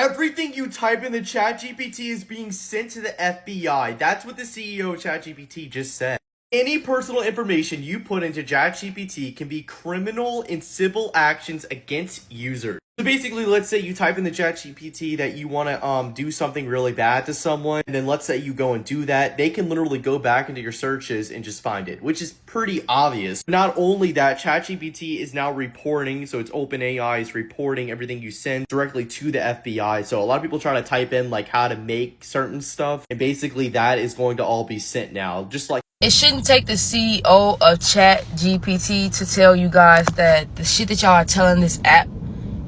Everything you type in the ChatGPT is being sent to the FBI. That's what the CEO of ChatGPT just said. Any personal information you put into ChatGPT can be criminal and civil actions against users. So basically, let's say you type in the ChatGPT that you want to do something really bad to someone, and then let's say you go and do that, they can literally go back into your searches and just find it, which is pretty obvious. Not only that, ChatGPT is now reporting, so it's OpenAI is reporting everything you send directly to the FBI. So a lot of people try to type in like how to make certain stuff, and basically that is going to all be sent now, just like it shouldn't take the CEO of ChatGPT to tell you guys that the shit that y'all are telling this app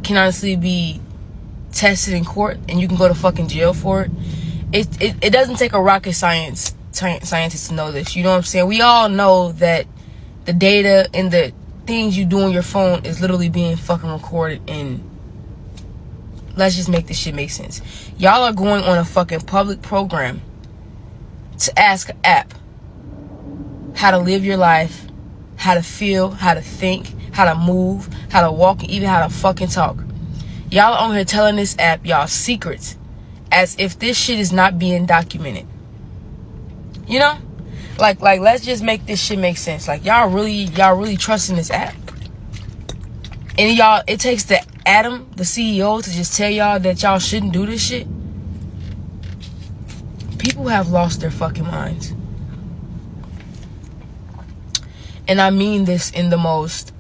can honestly be tested in court and you can go to fucking jail for it. It doesn't take a rocket scientist to know this. You know what I'm saying? We all know that the data and the things you do on your phone is literally being fucking recorded, and let's just make this shit make sense. Y'all are going on a fucking public program to ask an app how to live your life, how to feel, how to think, how to move, how to walk, and even how to fucking talk. Y'all are on here telling this app y'all secrets as if this shit is not being documented. You know? Like let's just make this shit make sense. Like y'all really trusting this app. And y'all, it takes the Adam, the CEO, to just tell y'all that y'all shouldn't do this shit. People have lost their fucking minds. And I mean this in the most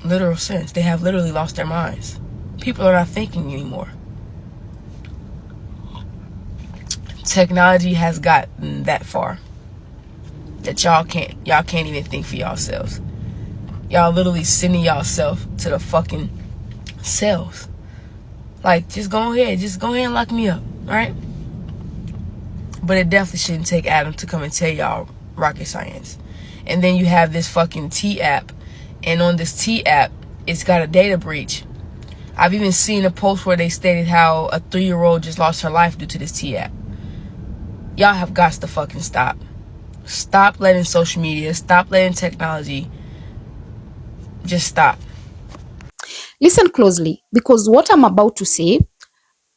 literal sense. They have literally lost their minds. People are not thinking anymore. Technology has gotten that far that y'all can't even think for yourselves. Y'all literally sending yourself to the fucking cells. Like, just go ahead and lock me up, alright? But it definitely shouldn't take Adam to come and tell y'all rocket science. And then you have this fucking T app, and on this T app, it's got a data breach. I've even seen a post where they stated how a 3-year-old just lost her life due to this T app. Y'all have got to fucking stop. Stop letting social media, stop letting technology, just stop. Listen closely, because what I'm about to say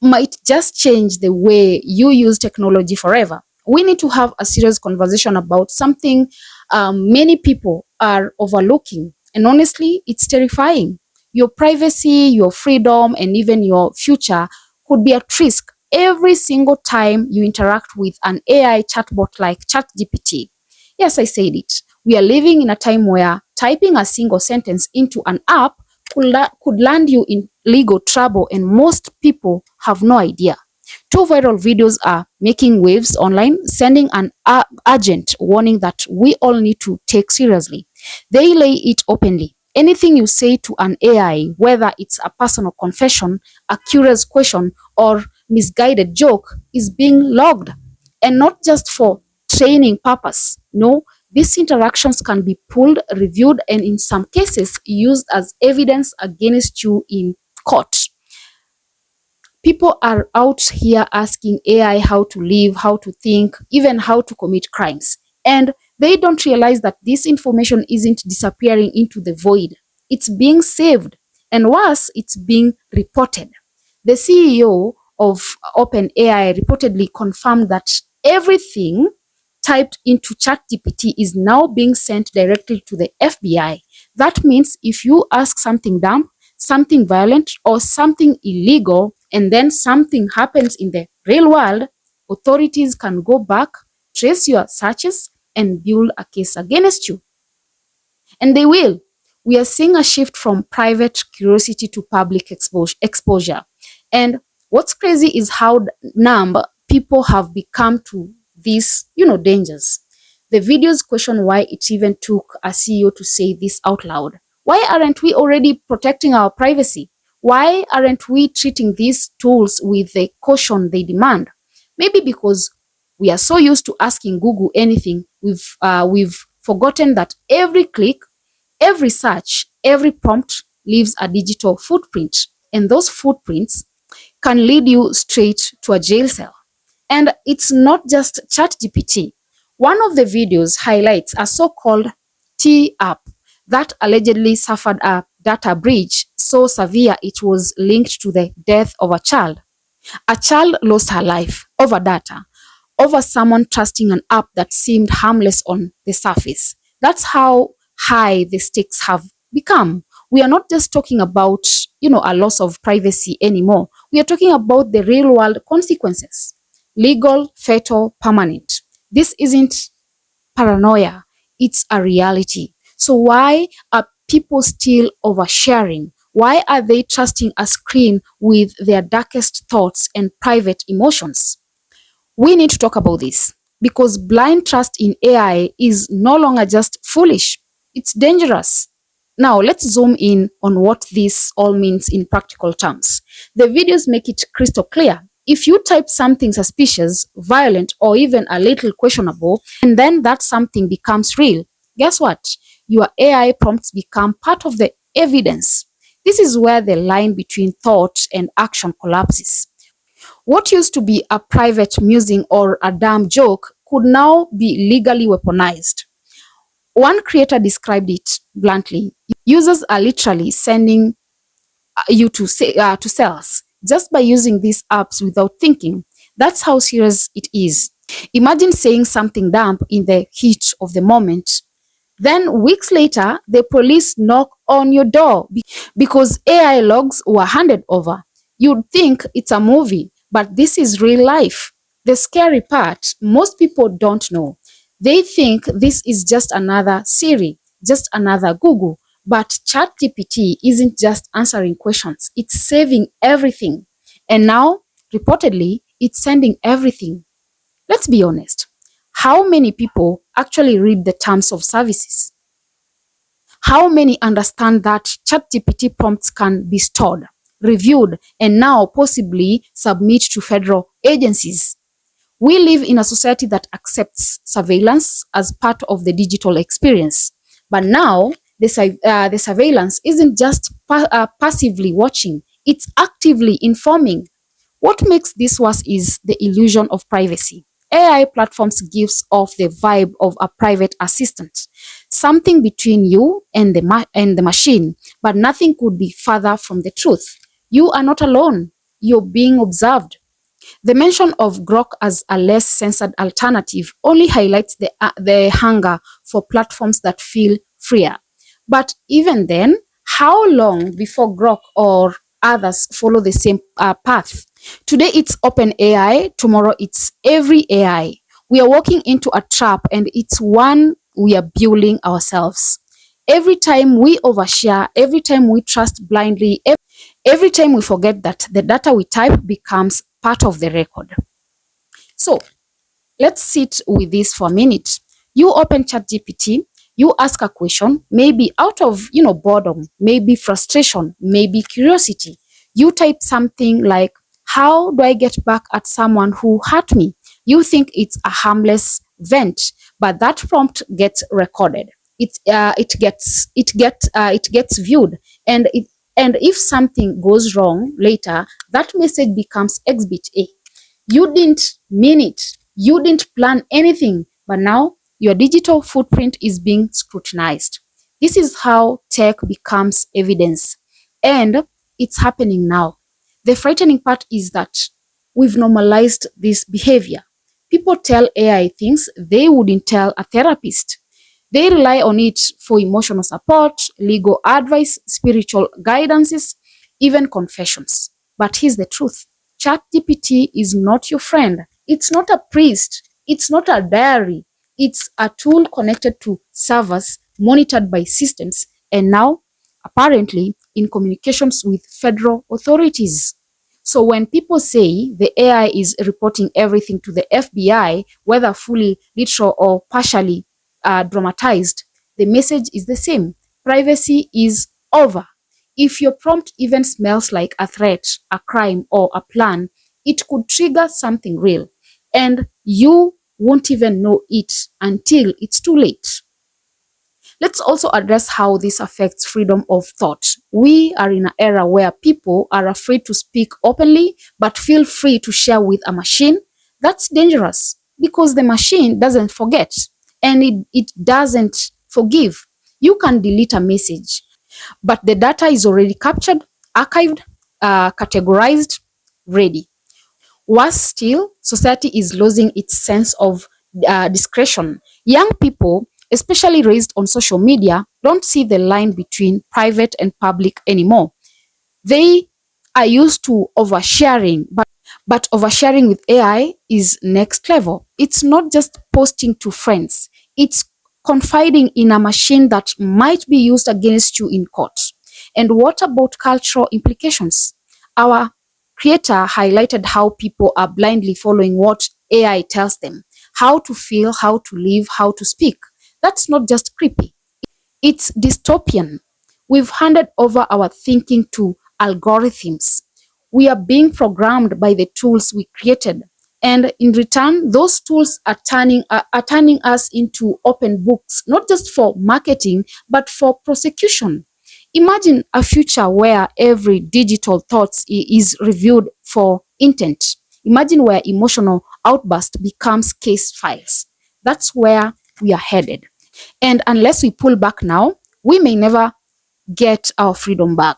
might just change the way you use technology forever. We need to have a serious conversation about something many people are overlooking. And honestly, it's terrifying. Your privacy, your freedom, and even your future could be at risk every single time you interact with an AI chatbot like ChatGPT. Yes, I said it. We are living in a time where typing a single sentence into an app could land you in legal trouble, and most people have no idea. 2 viral videos are making waves online, sending an urgent warning that we all need to take seriously. They lay it openly. Anything you say to an AI, whether it's a personal confession, a curious question, or misguided joke, is being logged. And not just for training purpose. No, these interactions can be pulled, reviewed, and in some cases used as evidence against you in court. People are out here asking AI how to live, how to think, even how to commit crimes. And they don't realize that this information isn't disappearing into the void. It's being saved. And worse, it's being reported. The CEO of OpenAI reportedly confirmed that everything typed into ChatGPT is now being sent directly to the FBI. That means if you ask something dumb, something violent, or something illegal, and then something happens in the real world, authorities can go back, trace your searches, and build a case against you. And they will. We are seeing a shift from private curiosity to public exposure. And what's crazy is how numb people have become to these, dangers. The videos question why it even took a CEO to say this out loud. Why aren't we already protecting our privacy? Why aren't we treating these tools with the caution they demand? Maybe because we are so used to asking Google anything, we've forgotten that every click, every search, every prompt leaves a digital footprint, and those footprints can lead you straight to a jail cell. And it's not just ChatGPT. One of the videos highlights a so-called T app that allegedly suffered a data breach so severe it was linked to the death of a child. A child lost her life over data, over someone trusting an app that seemed harmless on the surface. That's how high the stakes have become. We are not just talking about, a loss of privacy anymore. We are talking about the real world consequences. Legal, fatal, permanent. This isn't paranoia, it's a reality. So why are people still oversharing? Why are they trusting a screen with their darkest thoughts and private emotions? We need to talk about this because blind trust in AI is no longer just foolish, it's dangerous. Now, let's zoom in on what this all means in practical terms. The videos make it crystal clear. If you type something suspicious, violent, or even a little questionable, and then that something becomes real, guess what? Your AI prompts become part of the evidence. This is where the line between thought and action collapses. What used to be a private musing or a dumb joke could now be legally weaponized. One creator described it bluntly. Users are literally sending you to cells just by using these apps without thinking. That's how serious it is. Imagine saying something dumb in the heat of the moment. Then weeks later, the police knock on your door because AI logs were handed over. You'd think it's a movie, but this is real life. The scary part, most people don't know. They think this is just another Siri, just another Google. But ChatGPT isn't just answering questions, it's saving everything. And now, reportedly, it's sending everything. Let's be honest. How many people actually read the terms of services? How many understand that ChatGPT prompts can be stored, reviewed, and now possibly submit to federal agencies? We live in a society that accepts surveillance as part of the digital experience. But now, the surveillance isn't just passively watching, it's actively informing. What makes this worse is the illusion of privacy. AI platforms gives off the vibe of a private assistant, something between you and the machine, but nothing could be further from the truth. You are not alone. You're being observed. The mention of Grok as a less censored alternative only highlights the hunger for platforms that feel freer. But even then, how long before Grok or others follow the same path? Today it's OpenAI, tomorrow it's every AI. We are walking into a trap and it's one we are building ourselves. Every time we overshare, every time we trust blindly, every time we forget that the data we type becomes part of the record. So let's sit with this for a minute. You open ChatGPT, you ask a question, maybe out of boredom, maybe frustration, maybe curiosity. You type something like, how do I get back at someone who hurt me? You think it's a harmless vent, but that prompt gets recorded. It gets viewed, and if something goes wrong later, that message becomes exhibit A. You didn't mean it. You didn't plan anything, but now your digital footprint is being scrutinized. This is how tech becomes evidence, and it's happening now. The frightening part is that we've normalized this behavior. People tell AI things they wouldn't tell a therapist. They rely on it for emotional support, legal advice, spiritual guidances, even confessions. But here's the truth. ChatGPT is not your friend. It's not a priest. It's not a diary. It's a tool connected to servers, monitored by systems, and now, apparently, in communications with federal authorities. So when people say the AI is reporting everything to the FBI, whether fully literal or partially dramatized, the message is the same. Privacy is over. If your prompt even smells like a threat, a crime, or a plan, it could trigger something real. And you won't even know it until it's too late. Let's also address how this affects freedom of thought. We are in an era where people are afraid to speak openly, but feel free to share with a machine. That's dangerous because the machine doesn't forget and it doesn't forgive. You can delete a message, but the data is already captured, archived, categorized, ready. Worse still, society is losing its sense of discretion. Young people, especially raised on social media, don't see the line between private and public anymore. They are used to oversharing, but oversharing with AI is next level. It's not just posting to friends, it's confiding in a machine that might be used against you in court. And what about cultural implications? Our creator highlighted how people are blindly following what AI tells them, how to feel, how to live, how to speak. That's not just creepy, it's dystopian. We've handed over our thinking to algorithms. We are being programmed by the tools we created. And in return, those tools are turning us into open books, not just for marketing, but for prosecution. Imagine a future where every digital thought is reviewed for intent. Imagine where emotional outburst becomes case files. That's where we are headed. And unless we pull back now, we may never get our freedom back.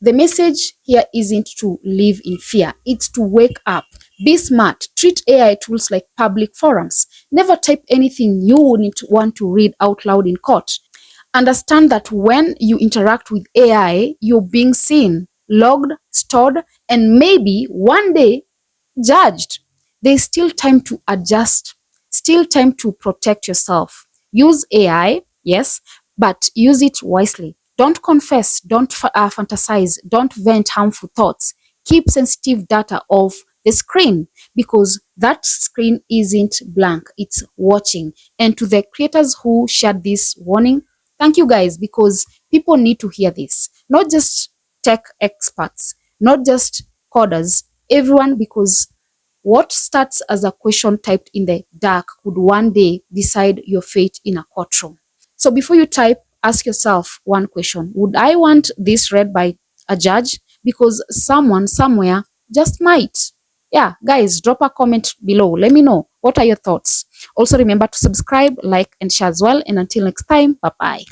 The message here isn't to live in fear, it's to wake up. Be smart. Treat AI tools like public forums. Never type anything you wouldn't want to read out loud in court. Understand that when you interact with AI, you're being seen, logged, stored, and maybe one day judged. There's still time to adjust, still time to protect yourself. Use AI, yes, but use it wisely. Don't confess, don't fantasize, don't vent harmful thoughts. Keep sensitive data off the screen because that screen isn't blank, it's watching. And to the creators who shared this warning, thank you guys because people need to hear this. Not just tech experts, not just coders, everyone, because what starts as a question typed in the dark could one day decide your fate in a courtroom. So before you type, ask yourself one question. Would I want this read by a judge? Because someone somewhere just might. Yeah, guys, drop a comment below. Let me know. What are your thoughts? Also remember to subscribe, like, and share as well. And until next time, bye-bye.